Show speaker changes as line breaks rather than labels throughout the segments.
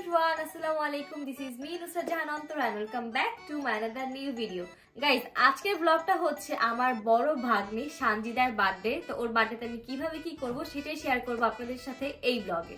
everyone, assalamu alaikum. This is me Nusrat Jahan Antar and welcome back to my another new video. Guys, আজকের ব্লগটা হচ্ছে আমার বড় ভাগ্নি সানজিদার বার্থডে। তো ওর বার্থডেতে আমি কিভাবে কি করব সেটাই শেয়ার করব আপনাদের সাথে এই ব্লগে।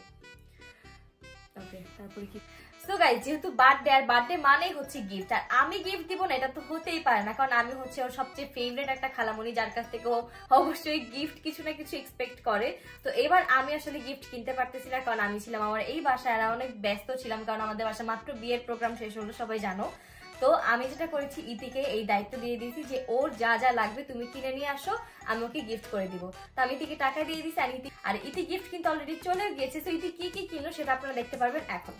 ওকে, তারপরে কি সো গাইস, যেহেতু বার্থডে আর বার্থডে মানেই হচ্ছে গিফট, আর আমি গিফট দিব না এটা তো হতেই পারে না, কারণ আমি হচ্ছে ওর সবচেয়ে ফেভারিট একটা খালামণি, যার কাছ থেকে ও অবশ্যই গিফট কিছু না কিছু এক্সপেক্ট করে। তো এবার আমি আসলে গিফট কিনতে পারতেছি না, কারণ আমি ছিলাম আমার এই বাসায় আর অনেক ব্যস্ত ছিলাম, কারণ আমাদের বাসায় মাত্র বিয়ের প্রোগ্রাম শেষ হলো, সবাই জানো। তো আমি যেটা করেছি, ইতিকে এই দায়িত্ব দিয়ে দিয়েছি যে ওর যা যা লাগবে তুমি কিনে নিয়ে আসো, আমি ওকে গিফট করে দিব। তো আমি ইতিকে টাকা দিয়ে দিয়েছি, আর ইতি গিফট কিন্তু অলরেডি চলে গিয়েছে। তো ইতি কি কি কিনলো সেটা আপনারা দেখতে পারবেন এখন।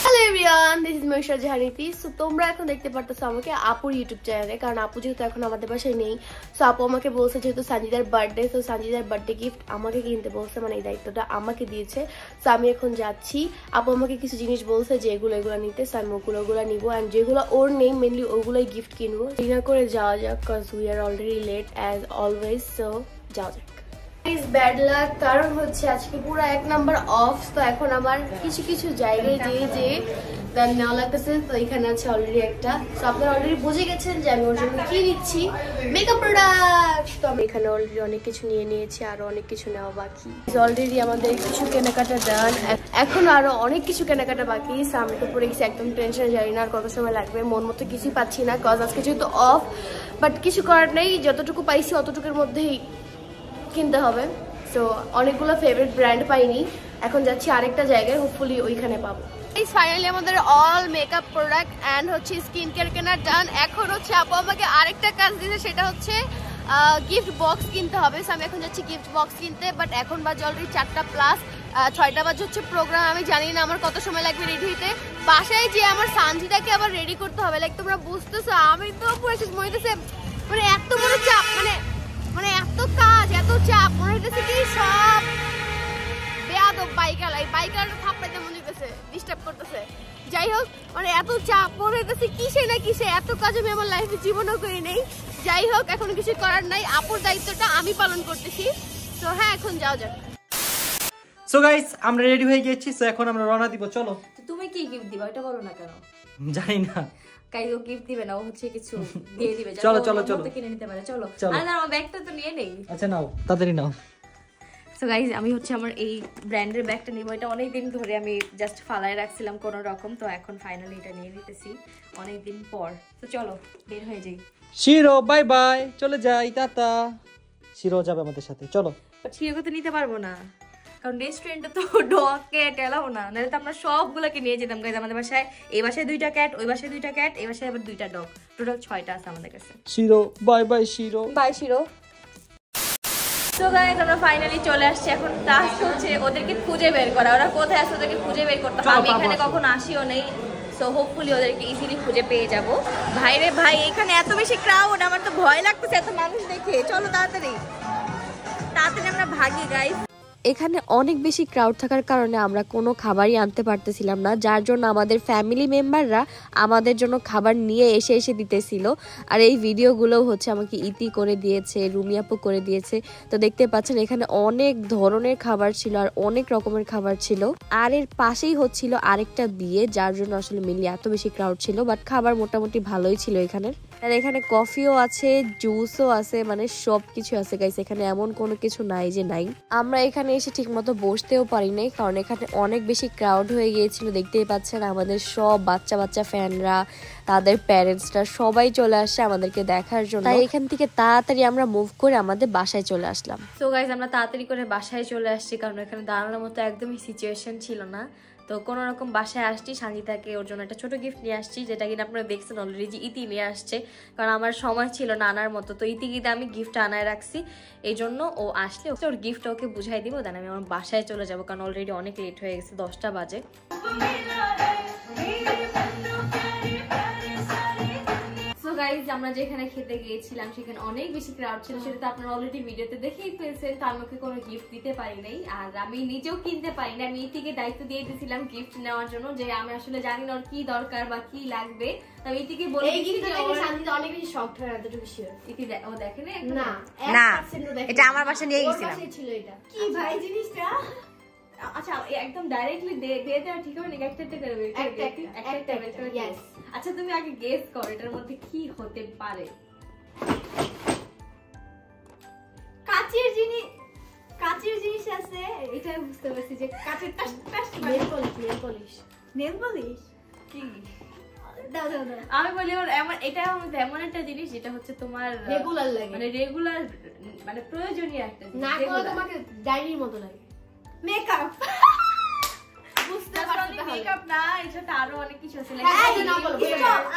Hello everyone, this is Naisha Jahaniti. So তোমরা এখন দেখতে পারতেছো আমাকে আপুর ইউটিউব চ্যানেলে, কারণ আপু যেহেতু এখন আমাদের বাসায় নেই। সো আপু আমাকে বলছে যেহেতু সানজিদার বার্থডে, তো সানজিদার বার্থডে গিফট আমাকে কিনতে বলছে, মানে এই দায়িত্বটা আমাকে দিয়েছে। সো আমি এখন যাচ্ছি, আপু আমাকে কিছু জিনিস বলছে যে এগুলো নিতে। সো আমি ওগুলো নিবো, অ্যান্ড যেগুলো ওর নেই মেনলি ওগুলোই গিফট কিনবো। ডিনার করে যাওয়া যাক, cause we are already late as always. So যাওয়া যাক। ব্যাড লাক, কারণ হচ্ছে আজকে পুরো 1 নাম্বার অফ। তো এখন আমার কিছু কিছু জায়গায় যে দেন নেওয়া লাগতেছে। তো এখানে আছে অলরেডি একটা। তো আপনারা অলরেডি বুঝে গেছেন যে আমি ওর জন্য কি নিচ্ছি, মেকআপ প্রোডাক্ট। তো আমি এখানে অলরেডি অনেক কিছু নিয়ে নিয়েছি, আরো অনেক কিছু নেওয়া বাকি। অলরেডি আমাদের কিছু কেনাকাটা ডান, এখন আরো অনেক কিছু কেনাকাটা বাকি। আমি তো পড়ে গেছি একদম টেনশনে, জানি না আর কত সময় লাগবে, মন মতো কিছুই পাচ্ছি না, কজ আজকে যেহেতু অফ। বাট কিছু করার নেই, যতটুকু পাইছি অতটুকুর মধ্যেই কিনতে হবে। সো অনেকগুলো ফেভারিট ব্র্যান্ড পাইনি, এখন যাচ্ছি আরেকটা জায়গায়, হোপফুলি ওইখানে পাবো। ফাইনালি আমাদের অল মেকআপ প্রোডাক্ট অ্যান্ড হচ্ছে স্কিন কেয়ার কেনা ডান। এখন হচ্ছে আপু আমাকে আরেকটা কাজ দিয়েছে, সেটা হচ্ছে গিফট বক্স কিনতে হবে। সো আমি এখন যাচ্ছি গিফট বক্স কিনতে। বাট এখন বাজে অলরেডি 4টা প্লাস, 6টা বাজে হচ্ছে প্রোগ্রাম। আমি জানি না আমার কত সময় লাগবে রেডি হইতে। বাসায় যে আমার সানজিদাকে আবার রেডি করতে হবে, লাইক তোমরা বুঝতেছো, আমি তো পুরো শেষ মনে হইতেছে, মানে এত বড় চাপ, মানে এত কাজ, এত চাপ, মনে হইতেছে কি সব বেয়াদব বাইকার থাপড়াইতে মনে হইতেছে, ডিস্টার্ব করতেছে। যাই হোক, মানে এত চাপ, মনে হইতেছে কিসে না কিসে, এত কাজ আমি আমার লাইফে জীবনও করি নেই। যাই হোক, এখন কিছু করার নাই, আপুর দায়িত্বটা আমি পালন করতেছি। তো হ্যাঁ, এখন যাও যাক।
সো গাইস, আমরা রেডি হয়ে গেছি। সো এখন আমরা রওনা দিব, চলো।
তো তুমি কি গিফট দিবা এটা বলো না কেন?
জানি না,
কাইও গিফট দিবে না, ও হচ্ছে কিছু দিয়ে দিবে।
চলো চলো চলো,
কিনে নিতে পারে, চলো। আর আমার ব্যাগটা তো নিয়ে নেই।
আচ্ছা নাও, তাড়াতাড়ি নাও।
সো গাইস, আমি হচ্ছে আমার এই ব্র্যান্ডের ব্যাগটা নিব। এটা অনেকদিন ধরে আমি জাস্ট ফালায় রাখছিলাম কোনো রকম, তো এখন ফাইনালি এটা নিয়ে নিতেছি অনেকদিন পর। তো চলো বের হয়ে যাই।
শিরো বাই বাই, চলে যাই, টাটা। শিরো যাবে আমাদের সাথে, চলো।
বাট শিরোকে তো নিতে পারবো না, কারণ রেস্টুরেন্টে তো ডগকে এলাও না, নাহলে তো আমরা সবগুলোকে নিয়ে যেতাম। গাইস, আমাদের বাসায় এই বাসায় 2টা ক্যাট, ওই বাসায় 2টা ক্যাট, এই বাসায় আবার 2টা ডগ, টোটাল 6টা আছে আমাদের কাছে।
শিরো বাই বাই, শিরো
বাই শিরো। তো গাইস, আমরা ফাইনালি চলে আসছি। এখন টাস্ক হচ্ছে ওদেরকে খুঁজে বের করা, ওরা কোথায় আছে ওদেরকে খুঁজে বের করতে হবে। আমি এখানে কখনো আসিও নেই, সো হোপফুলি ওদেরকে ইজিলি খুঁজে পেয়ে যাব। ভাই রে ভাই, এখানে এত বেশি ক্রাউড, আমার তো ভয় লাগতেছে এত মানুষ দেখে। চলো তাড়াতাড়ি আমরা ভাগি গাইস।
এখানে অনেক বেশি ক্রাউড থাকার কারণে আমরা কোনো খাবারই আনতে পারতেছিলাম না, যার জন্য আমাদের ফ্যামিলি মেম্বাররা আমাদের জন্য খাবার নিয়ে এসে দিতেছিল। আর এই ভিডিওগুলো হচ্ছে আমাকে ইতি করে দিয়েছে, রুমিয়াপু করে দিয়েছে। তো দেখতে পাচ্ছেন এখানে অনেক ধরনের খাবার ছিল, আর অনেক রকমের খাবার ছিল। আর এর পাশেই হচ্ছিল আরেকটা বিয়ে, যার জন্য আসলে মেনলি এত বেশি ক্রাউড ছিল। বাট খাবার মোটামুটি ভালোই ছিল এখানে। আর এখানে কফিও আছে, জুসও আছে, মানে সব কিছু আছে গাইস। এখানে এমন কোনো কিছু নাই যে নাই। আমরা এখানে এসে ঠিক মতো বসতেও পারি নাই, কারণ এখানে অনেক বেশি ক্রাউড হয়ে গিয়েছিল। দেখতেই পাচ্ছেন আমাদের সব বাচ্চা ফ্যানরা, তাদের প্যারেন্টসরা সবাই চলে আসছে আমাদেরকে দেখার জন্য। তাই এখান থেকে তাড়াতাড়ি আমরা মুভ করে আমাদের বাসায় চলে আসলাম।
তো গাইস, আমরা তাড়াতাড়ি করে বাসায় চলে আসছি, কারণ এখানে দাঁড়ানোর মতো একদমই সিচুয়েশন ছিল না। তো কোনো রকম বাসায় আসছি, সানজিদাকে ওর জন্য একটা ছোট গিফট নিয়ে আসছি, যেটা কিনা আপনারা দেখছেন অলরেডি যে ইতি নিয়ে আসছে, কারণ আমার সময় ছিল না আনার মতো। তো ইতিকে আমি গিফট আনায় রাখছি, এই জন্য ও আসলে ওর গিফট ওকে বুঝাই দিব, দেন আমি আমার বাসায় চলে যাবো, কারণ অলরেডি অনেক লেট হয়ে গেছে, 10টা বাজে। গাইস, আমরা যেখানে খেতে গিয়েছিলাম সেখানে অনেক বেশি ক্রাউড ছিল, সেটা তো আপনারা অলরেডি ভিডিওতে দেখেই ফেলছেন। তো আমাকে কোনো গিফট দিতে পারি নাই, আর আমি নিজেও কিনতে পারি না। আমি ইতিকে দায়িত্ব দিয়ে দিয়েছিলাম গিফট নেওয়ার জন্য, যে আমি আসলে জানি না ওর কি দরকার বা কি লাগবে। আমি ইতিকে বলে
অনেক বেশি শক্ট হয়, এতটুকু শিওর।
ইতি ও দেখে
না,
এটা আমার বাসায় নিয়ে গেছিলাম।
কি ভাই জিনিসটা
আচ্ছা একদম ডাইরেক্টলি দিয়ে দেওয়া ঠিক হবে নাকি একটা করে বের করে
Yes.
আচ্ছা তুমি আগে গেস করো এটার মধ্যে কি হতে পারে। কাচের জিনিস আছে, এটা বুঝতে পারছি যে কাচের
নেল পলিশ
নেল পলিশ কি দাও আমি বলি এটা এমন একটা জিনিস যেটা হচ্ছে তোমার
রেগুলার লাগে,
মানে রেগুলার মানে প্রয়োজনীয় একটা জিনিস,
না করে তোমাকে ডাইনির মতো লাগে।
মেকআপ
বুঝতে পারছি তাহলে।
মেকআপ না, এটা আরো অনেক কিছু আছে।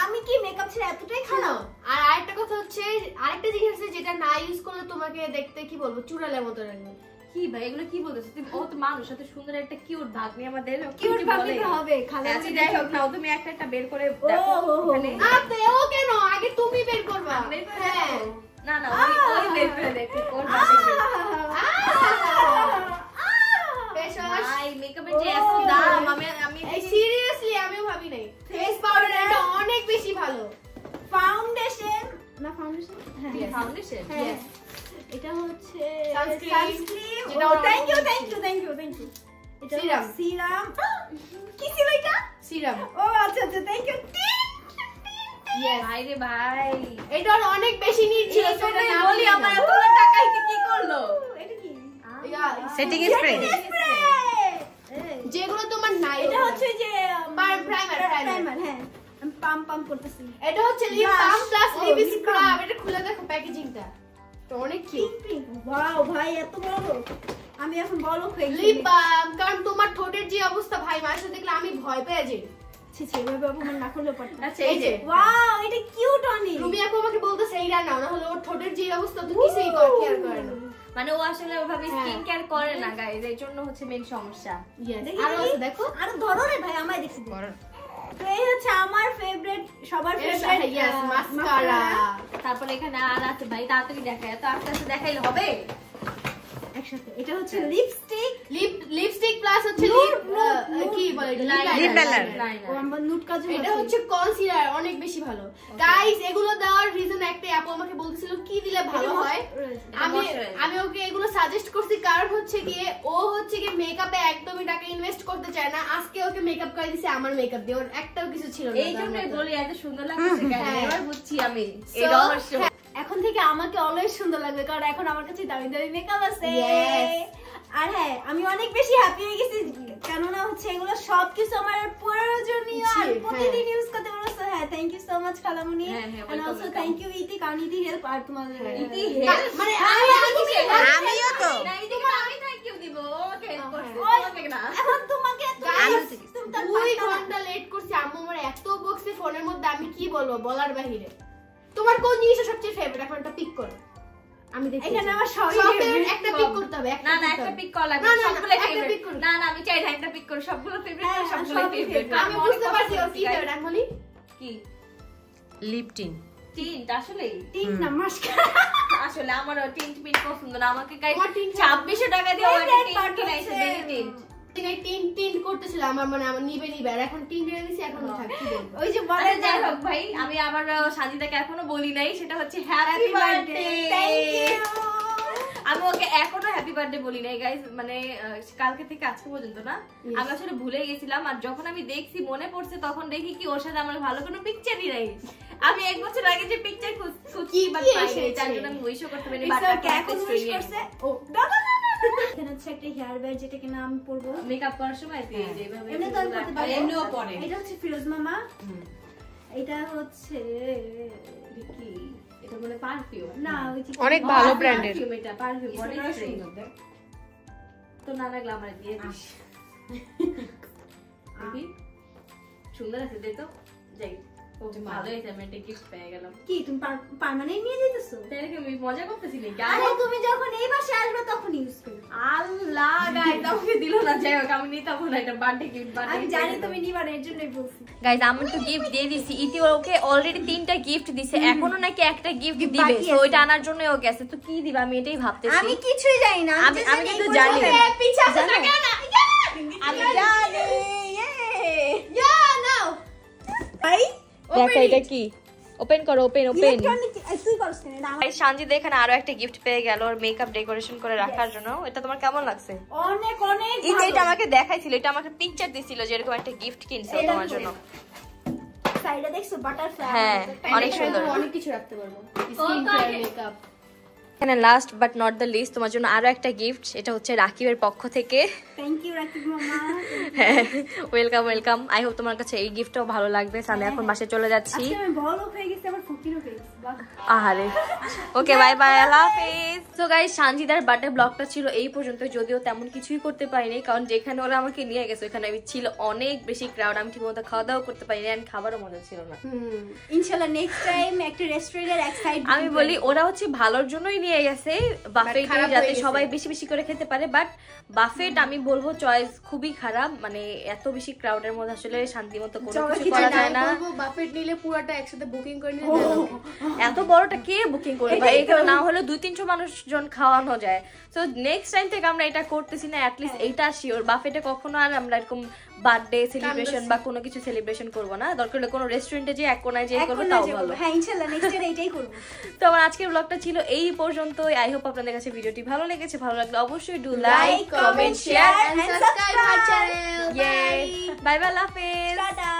আমি কি মেকআপ ছেড়ে এতটাই খারাপ? আর আরেকটা কথা হচ্ছে, আরেকটা জিনিস আছে যেটা না ইউজ করলে তোমাকে দেখতে কি বলবো চুড়ালের মতো লাগবে।
কি ভাই এগুলো কি বলতেছ তুমি? ও তো মানুষ, এত সুন্দর একটা কিউট ভাগ্নি আমাদের,
কিউট ভাগ্নি তো হবে খালা।
আচ্ছা যাই হোক, নাও তুমি একটা বের করে দেখো এখানে।
আপনি ও কেন আগে তুমি বের করবা?
হ্যাঁ না না ওই বের করে দেখো কোন ভাই মেকআপের যে এত দাম, আমি
সিরিয়াসলি আমিও ভাবি নাই। ফেস পাউডার এটা অনেক বেশি ভালো।
ফাউন্ডেশন
হ্যাঁ
ফাউন্ডেশন
হ্যাঁ
এটা হচ্ছে
সানস্ক্রিন।
এটা থ্যাংক ইউ এটা সিরাম কি ছিল এটা?
সিরাম।
ও আচ্ছা থ্যাংক ইউ।
ইয়েস
ভাই রে ভাই
এটা অনেক বেশি নিড ছিল, সেটা না
বলি আমার এতগুলো টাকা কি করলো? এটা কি
সেটিং স্প্রে,
যেগুলো তোমার নাই।
এটা হচ্ছে যে
প্রাইমার
হ্যাঁ আমি পাম করতেছি।
এটা হচ্ছে lip balm plus lip scrub. এটা খুলে দেখো প্যাকেজিংটা, তো অনেক কিউট।
ওয়াও ভাই এত বড়, আমি এখন বড় হয়ে গেছি।
লিপ বাম, কারণ তোমার ঠোঁটের যে অবস্থা ভাই মাসে দেখলে আমি ভয় পেয়ে যাই।
এভাবে অপমান না করলেও পারতাম।
আচ্ছা এই যে
ওয়াও এটা কিউট অনেক।
তুমি আপু আমাকে বলতেছে এইটা নাও, না হলে ওর ঠোঁটের যে অবস্থা তো কিছুই কেয়ার করে না।
মানে ও আসলে ওভাবে স্কিন কেয়ার করে না গাইস, এর জন্য হচ্ছে মেইন সমস্যা।
আরো আছে দেখো,
আরো ধরো রে ভাই, আমায় দেখছি। তো এই হচ্ছে আমার ফেভারিট, সবার ফেভারিট
ইয়েস মাস্কারা।
তারপর এখানে আর আছে ভাই, তাড়াতাড়ি দেখায়, তো আস্তে আস্তে দেখাইলে হবে একসাথে। এটা হচ্ছে
লিপস্টিক প্লাস হচ্ছে কি বলে
লাইনার।
ও আমার নুট কাজ।
এটা হচ্ছে কনসিলার, অনেক বেশি ভালো গাইস। এগুলো দেওয়ার রিজন একটাই, আপু আমাকে বলছিল কি দিলে ভালো হয়। আমি ওকে এগুলো সাজেস্ট করছি, কারণ হচ্ছে গিয়ে ও হচ্ছে গিয়ে মেকআপে একদমই টাকা ইনভেস্ট করতে চায় না। আজকে ওকে মেকআপ করে দিয়েছে আমার মেকআপ দিয়ে, ওর একটাও কিছু ছিল না।
এই জন্যই বলি এত সুন্দর লাগছে কেন, এবার বুঝছি আমি এই রহস্য। এখন থেকে আমাকে অলওয়েজ সুন্দর লাগবে, কারণ এখন আমার কাছে দামি দামি মেকআপ আছে। আর হ্যাঁ আমি অনেক বেশি হ্যাপি হয়ে গেছি, কেননা হচ্ছে এগুলো সবকিছু আমার প্রয়োজনীয় আর প্রতিদিন ইউজ করতে পারবো। হ্যাঁ থ্যাংক ইউ সো মাচ খালামুনি, and also thank you Iti, কারণ ইতি হেল্প। আর তোমাদের ইতি হেল্প মানে
আমিও তো
না, ইতি আমি থ্যাংক ইউ দিব, ওকে হেল্প করছি ওকে না। এখন তোমাকে তুমি
2 ঘন্টা লেট করছি আম্মু আমার এত বক্সে ফোনের মধ্যে, আমি কি বলবো বলার বাহিরে। তোমার কোন জিনিসটা সবচেয়ে ফেভারিট এখন একটা পিক করো। আমি দেখি
এখানে আমার সবই
একটা পিক করতে হবে।
না না একটা পিক করা লাগবে, সবগুলো ফেভারিট। না না আমি চাই একটা পিক করো, সবগুলো ফেভারিট, সবগুলো ফেভারিট।
আমি বুঝতে পারছি ও কি ফেভারিট। আমি বলি
কি
লিপ টিন্ট।
টিন্ট আসলে টিন্ট না মাস্কারা। আসলে আমার টিন্ট পিন পছন্দ না, আমাকে গাইস 2600 টাকা দিয়ে একটা টিন্ট কিনাইছে, বেবি টিন্ট।
টিন্ট করতেছিল আমার মানে আমার নিবে আর এখন টিন্ট এনে দিছি, এখন থাকছি।
ওই যে বলে যাই হোক ভাই, আমি আবার সাজিদাকে এখনো বলি নাই, সেটা হচ্ছে হ্যাপি বার্থডে। Thank you. আমি ওকে এখনো হ্যাপি বার্থডে বলি নাই গাইস, মানে কালকে থেকে আজকে পর্যন্ত না। আমি আসলে ভুলে গেছিলাম, আর যখন আমি দেখছি মনে পড়ছে, তখন দেখি কি ওর সাথে আমার ভালো কোনো পিকচারই নাই। আমি 1 বছর আগে যে পিকচার খুঁজছি বাট পাইনি, তার জন্য আমি উইশও করতে পারিনি। বাট এখন উইশ করছে। ও দাদা এখানে হচ্ছে একটা হেয়ার ব্যান্ড, যেটা কিনা আমি পরবো মেকআপ করার সময়। যেভাবে এমনি তো করতে পারি, এমনিও পরে। এটা হচ্ছে ফিরোজ মামা, এটা হচ্ছে কি, এটা বলে পারফিউম না, ওই যে
অনেক ভালো ব্র্যান্ডের
এটা পারফিউম অনেক সুন্দর। তো না লাগলে আমার দিয়ে দিস, দেখি সুন্দর আছে, দে তো যাই। ভালো হয়েছে, আমি একটা গিফট পেয়ে গেলাম। কি তুমি পার্মানেন্ট নিয়ে যেতেছো? তাহলে কি আমি মজা করতেছি নাকি? আরে তুমি যখন এই মাসে আসবে তখন ইউজ করবে। আল্লাহ গাইস আমাকে দিল না, যাই হোক আমি নিতাম না, এটা বার্থডে গিফট। আমি জানি তুমি নিবা না, এর জন্যই বলছি। গাইস আমি তো গিফট দিয়ে দিছি, ইতি ওকে অলরেডি 3টা গিফট দিছে, এখনো নাকি একটা গিফট দিবে, তো ওইটা আনার জন্য ও গেছে। তো কি দিবা আমি এটাই ভাবতেছি। আমি কিছুই জানি না, আমি কিন্তু জানি পিছে আছে টাকা না, আমি জানি। ইয়া নাও ভাই
দেখা এটা কি? ওপেন করো, ওপেন ওপেন।
তুই করছ কেন? এটা আমার
সানজিদ এখানে আরো একটা গিফট পেয়ে গেল ওর মেকআপ ডেকোরেশন করে রাখার জন্য। এটা তোমার কেমন লাগছে?
অনেক অনেক
এই যে এটা আমাকে দেখাইছিল, এটা আমাকে পিকচার দিছিল যে এরকম একটা গিফট কিনছে তোমার জন্য।
সাইডে দেখছো বাটারফ্লাই?
হ্যাঁ অনেক সুন্দর।
অনেক কিছু রাখতে পারবো, স্কিন কেয়ার, মেকআপ।
এখানে last but not the least তোমার জন্য আরো একটা গিফট। এটা হচ্ছে রাকিবের পক্ষ থেকে।
থ্যাংক ইউ রাকিব মামা।
Welcome welcome. আই হোপ তোমার কাছে এই গিফটটাও ভালো লাগবে। আমি এখন বাসায় চলে যাচ্ছি।
আজকে আমি বড় লোক হয়ে গেছি, আবার ফকিরও হয়ে গেছি। বাহ।
আহারে ওকে বাই বাই, আল্লাহ হাফেজ। সো গাইস সানজিদার বার্থডে ব্লগটা ছিল এই পর্যন্ত, যদিও তেমন কিছুই করতে পারিনি কারণ যেখানে ওরা আমাকে নিয়ে গেছে ওখানে ছিল অনেক বেশি ক্রাউড, আমি ঠিকমতো খাওয়া দাওয়া করতে পারিনি আর খাবারও মজা ছিল না।
ইনশাআল্লাহ নেক্সট টাইম একটা রেস্টুরেন্টের এক সাইড
আমি বলি ওরা হচ্ছে ভালোর জন্যই নিয়ে গেছে বাফেটে, যাতে সবাই বেশি বেশি করে খেতে পারে, বাট বাফেট আমি বলবো চয়েস খুবই খারাপ। মানে এত বেশি ক্রাউডের মধ্যে আসলে শান্তিমতো কোনো কিছু করা যায় না।
বাফেট নিলে পুরোটা একসাথে বুকিং করে নিলে
এত বড়টা কে বুকিং করবে ভাই? এখানে না হলে 200-300 মানুষজন খাওয়ানো যায়। সো নেক্সট টাইম থেকে আমরা এটা করতেছি না, অ্যাটলিস্ট এইটা শিওর বাফেটে কখনো আর আমরা এরকম বার্থডে সেলিব্রেশন বা কোনো কিছু সেলিব্রেশন করবো না। দরকার হলে কোনো রেস্টুরেন্টে যে এক কোনায় যে করবো তাও ভালো।
হ্যাঁ ইনশাআল্লাহ নেক্সট টাইম এটাই করব।
তো আমার আজকের ব্লগটা ছিল এই পর্যন্তই। আই হোপ আপনাদের কাছে ভিডিওটি ভালো লেগেছে। ভালো লাগলে অবশ্যই do like, comment, share
and subscribe our channel.
Bye bye, আল্লাহ হাফেজ।
টাটা।